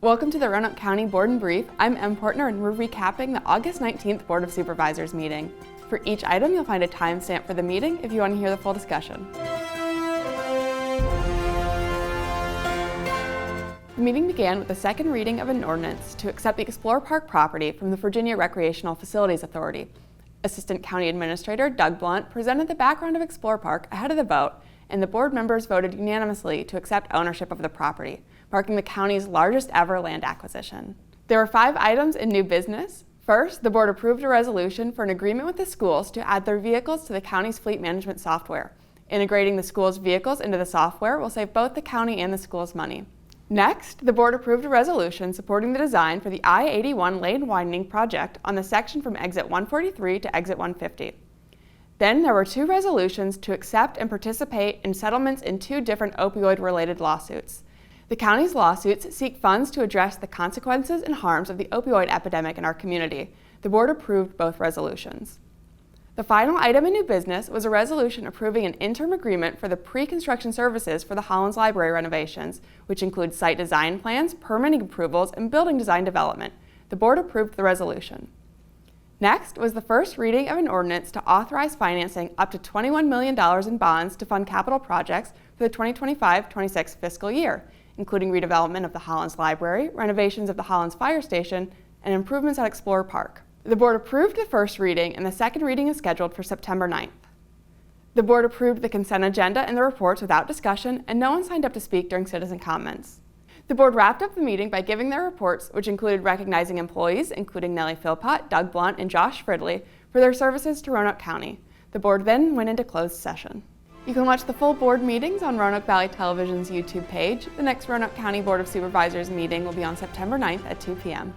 Welcome to the Roanoke County Board and Brief. I'm M. Portner and we're recapping the August 19th Board of Supervisors meeting. For each item, you'll find a timestamp for the meeting if you want to hear the full discussion. The meeting began with the second reading of an ordinance to accept the Explorer Park property from the Virginia Recreational Facilities Authority. Assistant County Administrator Doug Blunt presented the background of Explorer Park ahead of the vote, and the board members voted unanimously to accept ownership of the property, marking the county's largest ever land acquisition. There were 5 items in new business. First, the board approved a resolution for an agreement with the schools to add their vehicles to the county's fleet management software. Integrating the school's vehicles into the software will save both the county and the schools money. Next, the board approved a resolution supporting the design for the I-81 lane widening project on the section from exit 143 to exit 150. Then there were 2 resolutions to accept and participate in settlements in 2 different opioid-related lawsuits. The county's lawsuits seek funds to address the consequences and harms of the opioid epidemic in our community. The board approved both resolutions. The final item in new business was a resolution approving an interim agreement for the pre-construction services for the Hollins Library renovations, which includes site design plans, permitting approvals, and building design development. The board approved the resolution. Next was the first reading of an ordinance to authorize financing up to $21 million in bonds to fund capital projects for the 2025-26 fiscal year, including redevelopment of the Hollins Library, renovations of the Hollins Fire Station, and improvements at Explorer Park. The board approved the first reading, and the second reading is scheduled for September 9th. The board approved the consent agenda and the reports without discussion, and no one signed up to speak during citizen comments. The board wrapped up the meeting by giving their reports, which included recognizing employees, including Nellie Philpott, Doug Blunt, and Josh Fridley, for their services to Roanoke County. The board then went into closed session. You can watch the full board meetings on Roanoke Valley Television's YouTube page. The next Roanoke County Board of Supervisors meeting will be on September 9th at 2 p.m.